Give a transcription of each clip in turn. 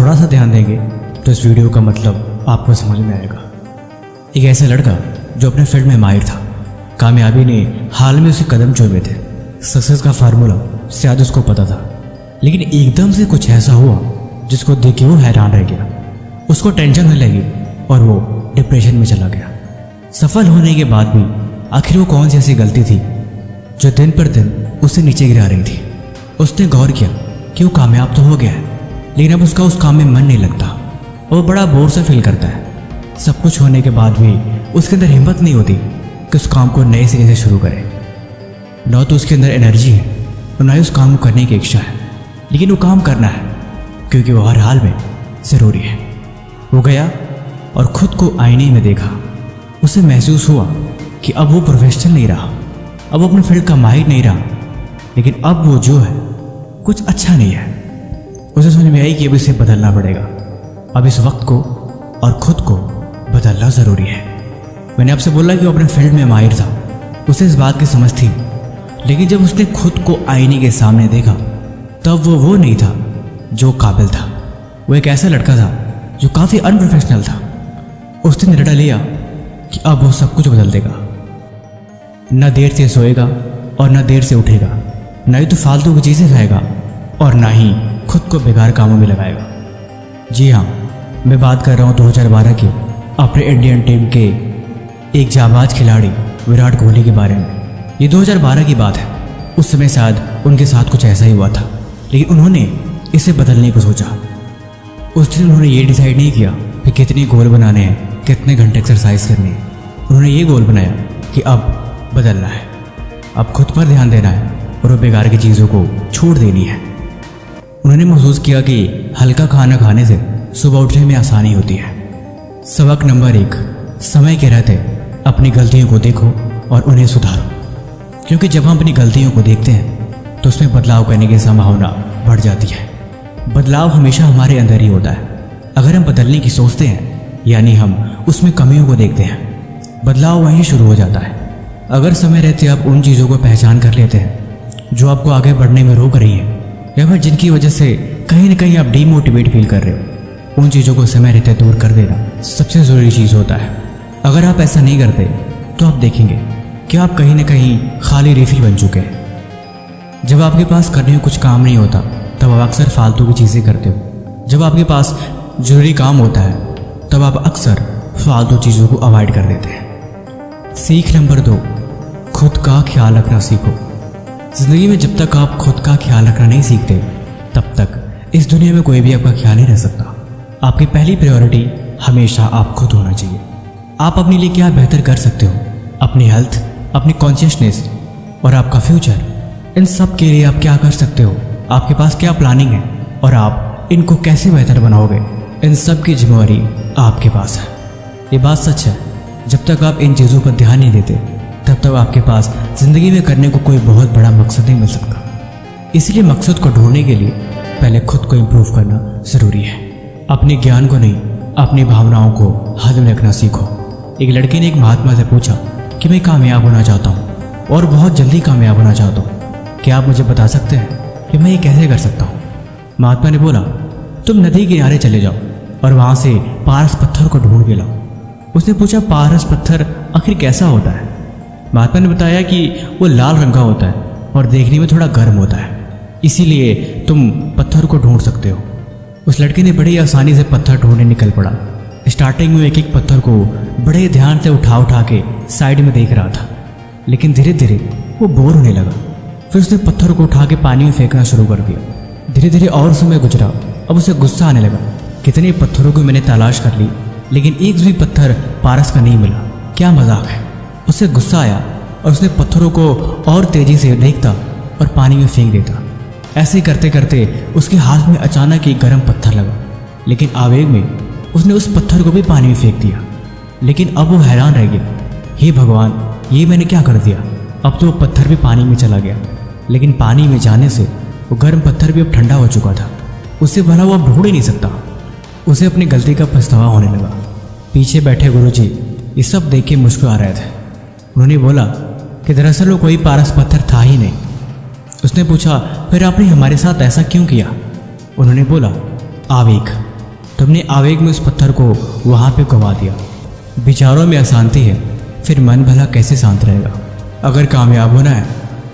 थोड़ा सा ध्यान देंगे तो इस वीडियो का मतलब आपको समझ में आएगा। एक ऐसा लड़का जो अपने फील्ड में माहिर था, कामयाबी ने हाल में उसे कदम चूमे थे, सक्सेस का फार्मूला शायद उसको पता था, लेकिन एकदम से कुछ ऐसा हुआ जिसको देख के वो हैरान रह गया। उसको टेंशन होने लगी और वो डिप्रेशन में चला गया। सफल होने के बाद भी आखिर वो कौन सी ऐसी गलती थी जो दिन पर दिन उसे नीचे गिरा रही थी। उसने गौर किया कि वो कामयाब तो हो गया है, लेकिन अब उसका उस काम में मन नहीं लगता। वो बड़ा बोर सा फील करता है। सब कुछ होने के बाद भी उसके अंदर हिम्मत नहीं होती कि उस काम को नए सिरे से शुरू करे। न तो उसके अंदर एनर्जी है और न ही उस काम को करने की इच्छा है, लेकिन वो काम करना है क्योंकि वो हर हाल में ज़रूरी है। वो गया और खुद को आईने में देखा। उसे महसूस हुआ कि अब वो प्रोफेशनल नहीं रहा, अब वो अपने फील्ड का माहिर नहीं रहा, लेकिन अब वो जो है कुछ अच्छा नहीं है। उसे समझ में आई कि अब इसे बदलना पड़ेगा। अब इस वक्त को और खुद को बदलना ज़रूरी है। मैंने आपसे बोला कि वो अपने फील्ड में माहिर था, उसे इस बात की समझ थी, लेकिन जब उसने खुद को आईने के सामने देखा तब वो नहीं था जो काबिल था। वो एक ऐसा लड़का था जो काफ़ी अनप्रोफेशनल था। उसने निर्णय लिया कि अब वो सब कुछ बदल देगा। न देर से सोएगा और न देर से उठेगा, न ही तो फालतू की चीज़ें खाएगा और ना ही खुद को बेकार कामों में लगाएगा। जी हाँ, मैं बात कर रहा हूँ 2012 के अपने इंडियन टीम के एक जाबाज खिलाड़ी विराट कोहली के बारे में। ये 2012 की बात है। उस समय शायद उनके साथ कुछ ऐसा ही हुआ था, लेकिन उन्होंने इसे बदलने को सोचा। उस दिन उन्होंने ये डिसाइड नहीं किया कि कितनी गोल बनाने हैं, कितने घंटे एक्सरसाइज करनी है। उन्होंने ये गोल बनाया कि अब बदलना है, अब खुद पर ध्यान देना है और वो बेकार की चीज़ों को छोड़ देनी है। उन्होंने महसूस किया कि हल्का खाना खाने से सुबह उठने में आसानी होती है। सबक नंबर 1, समय के रहते अपनी गलतियों को देखो और उन्हें सुधारो, क्योंकि जब हम अपनी गलतियों को देखते हैं तो उसमें बदलाव करने की संभावना बढ़ जाती है। बदलाव हमेशा हमारे अंदर ही होता है। अगर हम बदलने की सोचते हैं यानी हम उसमें कमियों को देखते हैं, बदलाव वहीं शुरू हो जाता है। अगर समय रहते आप उन चीज़ों को पहचान कर लेते हैं जो आपको आगे बढ़ने में रोक रही हैं या फिर जिनकी वजह से कहीं ना कहीं आप डीमोटिवेट फील कर रहे हो, उन चीज़ों को समय रहते दूर कर देना सबसे ज़रूरी चीज़ होता है। अगर आप ऐसा नहीं करते तो आप देखेंगे कि आप कहीं ना कहीं खाली रिफिल बन चुके हैं। जब आपके पास करने को कुछ काम नहीं होता तब आप अक्सर फालतू की चीज़ें करते हो। जब आपके पास ज़रूरी काम होता है तब आप अक्सर फालतू चीज़ों को अवॉइड कर देते हैं। सीख नंबर 2, खुद का ख्याल रखना सीखो। ज़िंदगी में जब तक आप खुद का ख्याल रखना नहीं सीखते तब तक इस दुनिया में कोई भी आपका ख्याल नहीं रख सकता। आपकी पहली प्रायोरिटी हमेशा आप खुद होना चाहिए। आप अपने लिए क्या बेहतर कर सकते हो, अपनी हेल्थ, अपनी कॉन्शियसनेस और आपका फ्यूचर, इन सब के लिए आप क्या कर सकते हो, आपके पास क्या प्लानिंग है और आप इनको कैसे बेहतर बनाओगे, इन सब की जिम्मेवारी आपके पास है। ये बात सच है। जब तक आप इन चीज़ों पर ध्यान नहीं देते तब तक आपके पास ज़िंदगी में करने को कोई बहुत बड़ा मकसद नहीं मिल सकता। इसलिए मकसद को ढूंढने के लिए पहले खुद को इम्प्रूव करना ज़रूरी है। अपने ज्ञान को नहीं, अपनी भावनाओं को हद में रखना सीखो। एक लड़के ने एक महात्मा से पूछा कि मैं कामयाब होना चाहता हूँ और बहुत जल्दी कामयाब होना चाहता हूँ, क्या आप मुझे बता सकते हैं कि मैं ये कैसे कर सकता हूँ? महात्मा ने बोला, तुम नदी के किनारे चले जाओ और वहाँ से पारस पत्थर को ढूंढ के लाओ। उसने पूछा, पारस पत्थर आखिर कैसा होता है? महात्मा ने बताया कि वो लाल रंग का होता है और देखने में थोड़ा गर्म होता है, इसीलिए तुम पत्थर को ढूंढ सकते हो। उस लड़के ने बड़ी आसानी से पत्थर ढूंढने निकल पड़ा। स्टार्टिंग में एक एक पत्थर को बड़े ध्यान से उठा के साइड में देख रहा था, लेकिन धीरे धीरे वो बोर होने लगा। फिर उसने पत्थर को उठा के पानी में फेंकना शुरू कर दिया। धीरे धीरे और समय गुजरा। अब उसे गुस्सा आने लगा, कितने पत्थरों को मैंने तलाश कर ली लेकिन एक भी पत्थर पारस का नहीं मिला, क्या मजाक है। उसे गुस्सा आया और उसने पत्थरों को और तेजी से देखता और पानी में फेंक देता। ऐसे ही करते करते उसके हाथ में अचानक एक गर्म पत्थर लगा, लेकिन आवेग में उसने उस पत्थर को भी पानी में फेंक दिया। लेकिन अब वो हैरान रह गया, हे भगवान, ये मैंने क्या कर दिया। अब तो वो पत्थर भी पानी में चला गया, लेकिन पानी में जाने से वो गर्म पत्थर भी अब ठंडा हो चुका था। उससे भला वो अब ढूंढ ही नहीं सकता। उसे अपनी गलती का पछतावा होने लगा। पीछे बैठे गुरुजी ये सब देख के मुस्कुरा रहे थे। उन्होंने बोला कि दरअसल वो कोई पारस पत्थर था ही नहीं। उसने पूछा, फिर आपने हमारे साथ ऐसा क्यों किया? उन्होंने बोला, आवेग। तुमने आवेग में उस पत्थर को वहाँ पे गवा दिया। विचारों में अशांति है, फिर मन भला कैसे शांत रहेगा। अगर कामयाब होना है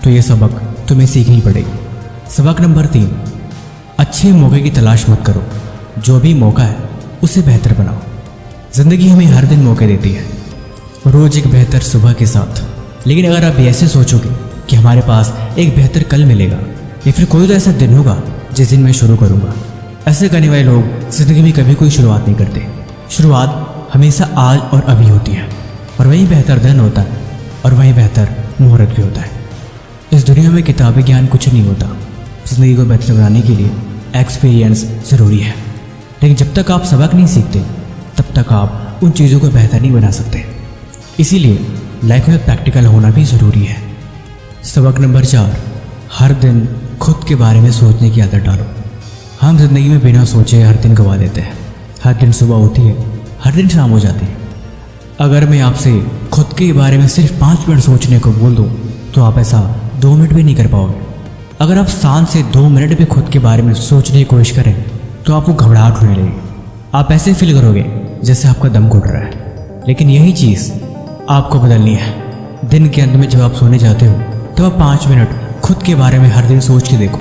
तो ये सबक तुम्हें सीखनी पड़ेगी। सबक नंबर 3, अच्छे मौके की तलाश मत करो, जो भी मौका है उसे बेहतर बनाओ। ज़िंदगी हमें हर दिन मौके देती है, रोज़ एक बेहतर सुबह के साथ। लेकिन अगर आप ऐसे सोचोगे कि हमारे पास एक बेहतर कल मिलेगा या फिर कोई तो ऐसा दिन होगा जिस दिन मैं शुरू करूँगा, ऐसे करने वाले लोग ज़िंदगी में कभी कोई शुरुआत नहीं करते। शुरुआत हमेशा आज और अभी होती है, और वही बेहतर दिन होता है, और वही बेहतर मुहूर्त भी होता है। इस दुनिया में किताबी ज्ञान कुछ नहीं होता। ज़िंदगी को बेहतर बनाने के लिए एक्सपीरियंस ज़रूरी है, लेकिन जब तक आप सबक नहीं सीखते तब तक आप उन चीज़ों को बेहतर नहीं बना सकते। इसीलिए लाइफ में प्रैक्टिकल होना भी ज़रूरी है। सबक नंबर 4, हर दिन खुद के बारे में सोचने की आदत डालो। हम जिंदगी में बिना सोचे हर दिन गवा देते हैं। हर दिन सुबह होती है, हर दिन शाम हो जाती है। अगर मैं आपसे खुद के बारे में सिर्फ 5 मिनट सोचने को बोल दूँ तो आप ऐसा 2 मिनट भी नहीं कर पाओगे। अगर आप शांत से 2 मिनट भी खुद के बारे में सोचने की कोशिश करें तो आपको घबराहट होने लगेगी। आप ऐसे फील करोगे जैसे आपका दम घुट रहा है। लेकिन यही चीज़ आपको बदलनी है। दिन के अंत में जब आप सोने जाते हो तो आप 5 मिनट खुद के बारे में हर दिन सोच के देखो।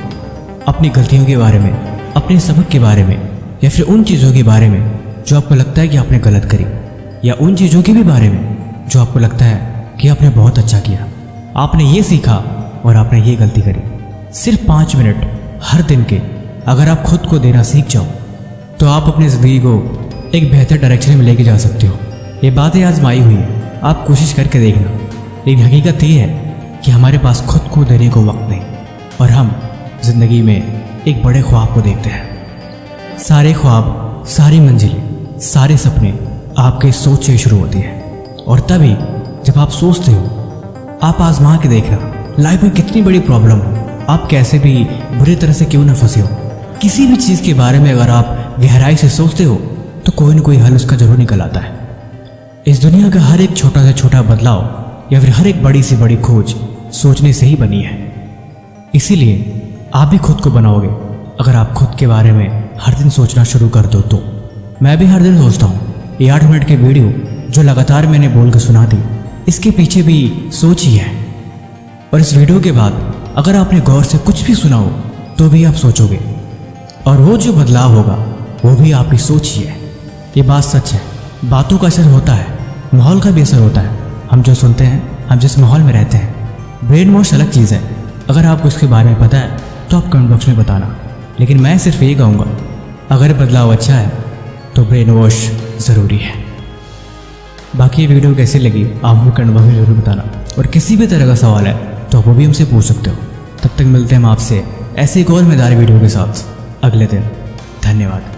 अपनी गलतियों के बारे में, अपने सबक के बारे में, या फिर उन चीज़ों के बारे में जो आपको लगता है कि आपने गलत करी, या उन चीज़ों के भी बारे में जो आपको लगता है कि आपने बहुत अच्छा किया, आपने ये सीखा और आपने ये गलती करी। सिर्फ 5 मिनट हर दिन के अगर आप खुद को देना सीख जाओ तो आप अपनी ज़िंदगी को एक बेहतर डायरेक्शन में लेके जा सकते हो। ये बातें आजमाई हुई है, आप कोशिश करके देखना। लेकिन हकीकत ये है कि हमारे पास खुद को देने को वक्त नहीं, और हम जिंदगी में एक बड़े ख्वाब को देखते हैं। सारे ख्वाब, सारी मंजिलें, सारे सपने आपके सोच से शुरू होती है। और तभी जब आप सोचते हो, आप आजमा के देखना, लाइफ में कितनी बड़ी प्रॉब्लम हो, आप कैसे भी बुरी तरह से क्यों ना फंसे हो, किसी भी चीज़ के बारे में अगर आप गहराई से सोचते हो तो कोई ना कोई हल उसका जरूर निकल आता है। इस दुनिया का हर एक छोटा से छोटा बदलाव या फिर हर एक बड़ी से बड़ी खोज सोचने से ही बनी है। इसीलिए आप भी खुद को बनाओगे अगर आप खुद के बारे में हर दिन सोचना शुरू कर दो तो। मैं भी हर दिन सोचता हूँ। ये 8 मिनट की वीडियो जो लगातार मैंने बोल कर सुना दी, इसके पीछे भी सोच ही है। और इस वीडियो के बाद अगर आपने गौर से कुछ भी सुना हो तो भी आप सोचोगे, और वो जो बदलाव होगा वो भी आपकी सोच ही है। ये बात सच है। बातों का असर होता है, माहौल का भी असर होता है। हम जो सुनते हैं, हम जिस माहौल में रहते हैं, ब्रेन वॉश अलग चीज़ है। अगर आपको इसके बारे में पता है तो आप कमेंट बॉक्स में बताना। लेकिन मैं सिर्फ ये कहूँगा, अगर बदलाव अच्छा है तो ब्रेन वॉश ज़रूरी है। बाकी ये वीडियो कैसी लगी आप भी कमेंट बॉक्स में ज़रूर बताना। और किसी भी तरह का सवाल है तो वो भी हमसे पूछ सकते हो। तब तक मिलते हैं हम आपसे ऐसे एक और मज़ेदार वीडियो के साथ अगले दिन। धन्यवाद।